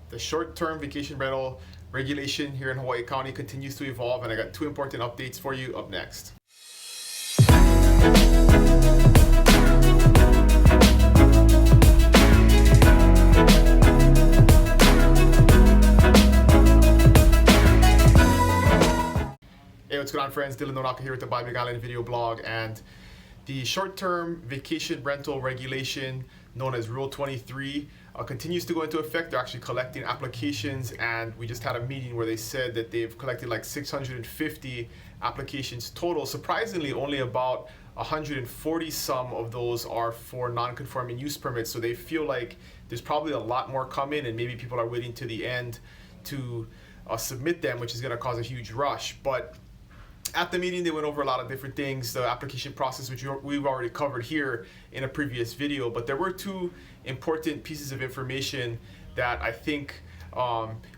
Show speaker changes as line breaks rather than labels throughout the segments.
The short-term vacation rental regulation here in Hawaii County continues to evolve, and I got two important updates for you up next. Hey, what's going on, friends? Dylan Nonaka here with the Big Island video blog, and the short-term vacation rental regulation known as Rule 23 continues to go into effect. They're actually collecting applications, and we just had a meeting where they said that they've collected like 650 applications total. Surprisingly, only about 140 some of those are for non-conforming use permits, so they feel like there's probably a lot more coming, and maybe people are waiting to the end to submit them, which is going to cause a huge rush. But at the meeting, they went over a lot of different things, the application process, which we've already covered here in a previous video. But there were two important pieces of information that I think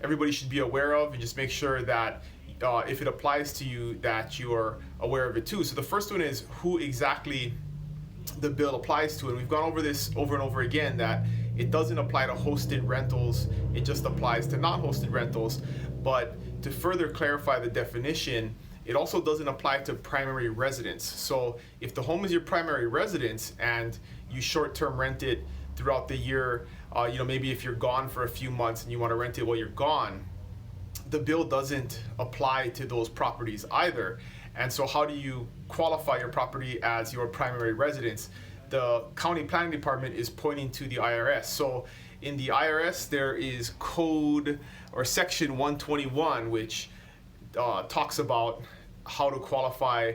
everybody should be aware of, and just make sure that if it applies to you, that you're aware of it too. So the first one is who exactly the bill applies to. And we've gone over this over and over again, that it doesn't apply to hosted rentals, it just applies to non-hosted rentals. But to further clarify the definition, it also doesn't apply to primary residence. So if the home is your primary residence and you short-term rent it throughout the year, maybe if you're gone for a few months and you want to rent it while you're gone, the bill doesn't apply to those properties either. And so how do you qualify your property as your primary residence? The county planning department is pointing to the IRS. So in the IRS, there is code or section 121, which talks about how to qualify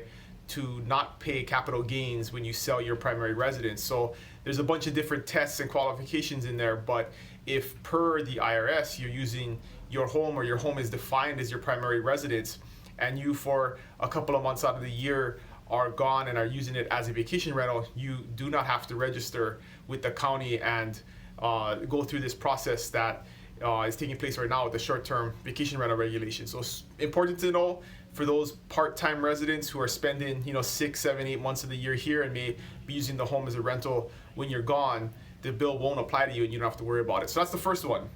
to not pay capital gains when you sell your primary residence. So there's a bunch of different tests and qualifications in there, but if per the IRS you're using your home, or your home is defined as your primary residence, and you for a couple of months out of the year are gone and are using it as a vacation rental, you do not have to register with the county and go through this process that is taking place right now with the short-term vacation rental regulation. So it's important to know for those part-time residents who are spending 6, 7, 8 months of the year here and may be using the home as a rental when you're gone, the bill won't apply to you and you don't have to worry about it. So that's the first one.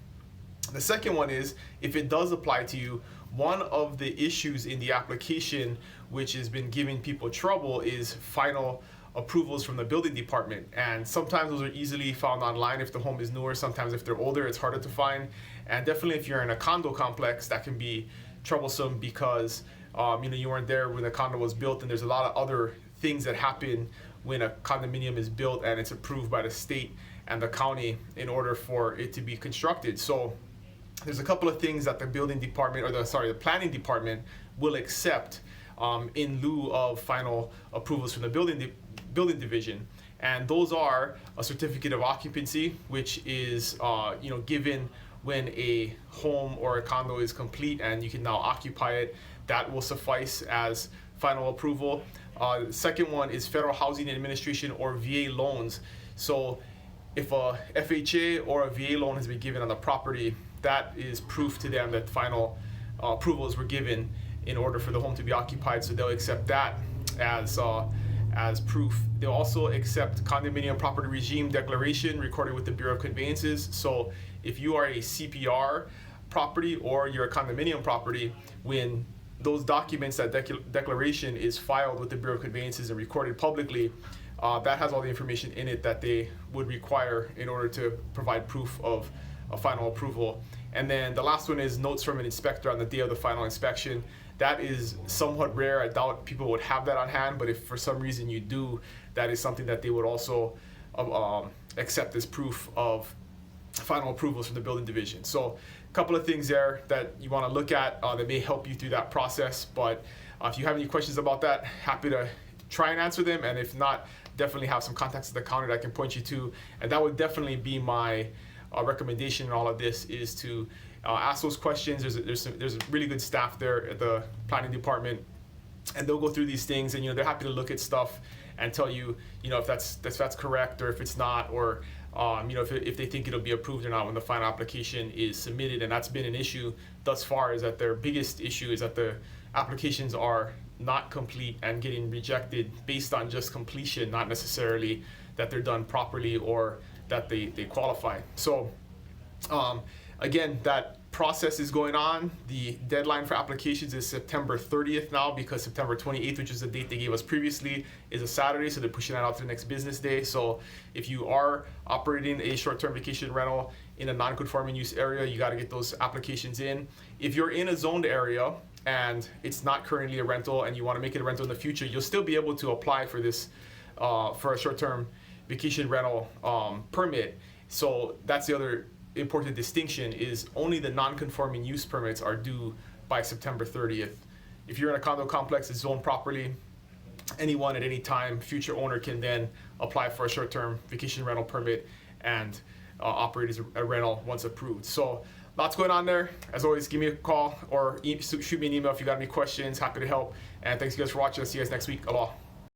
The second one is, if it does apply to you, one of the issues in the application which has been giving people trouble is final approvals from the building department. And sometimes those are easily found online if the home is newer. Sometimes if they're older, it's harder to find. And definitely if you're in a condo complex, that can be troublesome because you weren't there when the condo was built, and there's a lot of other things that happen when a condominium is built and it's approved by the state and the county in order for it to be constructed. So there's a couple of things that the building department, or the planning department will accept in lieu of final approvals from the building division. And those are a certificate of occupancy, which is given when a home or a condo is complete and you can now occupy it. That will suffice as final approval. The second one is Federal Housing Administration or VA loans. So if a FHA or a VA loan has been given on the property, that is proof to them that final approvals were given in order for the home to be occupied. So they'll accept that as proof. They'll also accept condominium property regime declaration recorded with the Bureau of Conveyances. So if you are a CPR property or you're a condominium property, when those documents, that declaration is filed with the Bureau of Conveyances and recorded publicly, that has all the information in it that they would require in order to provide proof of a final approval. And then the last one is notes from an inspector on the day of the final inspection. That is somewhat rare. I doubt people would have that on hand, but if for some reason you do, that is something that they would also accept as proof of final approvals from the building division. So a couple of things there that you want to look at that may help you through that process. But if you have any questions about that, happy to try and answer them. And if not, definitely have some contacts at the counter that I can point you to. And that would definitely be my recommendation in all of this, is to ask those questions. There's a really good staff there at the planning department, and they'll go through these things, and they're happy to look at stuff and tell you if that's correct or if it's not, or if they think it'll be approved or not when the final application is submitted. And that's been an issue thus far, is that their biggest issue is that the applications are not complete and getting rejected based on just completion, not necessarily that they're done properly or that they qualify. So Again, that process is going on. The deadline for applications is September 30th now, because September 28th, which is the date they gave us previously, is a Saturday, so they're pushing that out to the next business day. So if you are operating a short-term vacation rental in a non-conforming use area, you got to get those applications in. If you're in a zoned area and it's not currently a rental and you want to make it a rental in the future, you'll still be able to apply for this for a short-term vacation rental permit. So that's the other important distinction, is only the non-conforming use permits are due by September 30th. If you're in a condo complex that's zoned properly, anyone at any time, future owner, can then apply for a short-term vacation rental permit and operate as a rental once approved. So lots going on there. As always, give me a call or shoot me an email if you got any questions. Happy to help. And thanks you guys for watching. I'll see you guys next week. Aloha.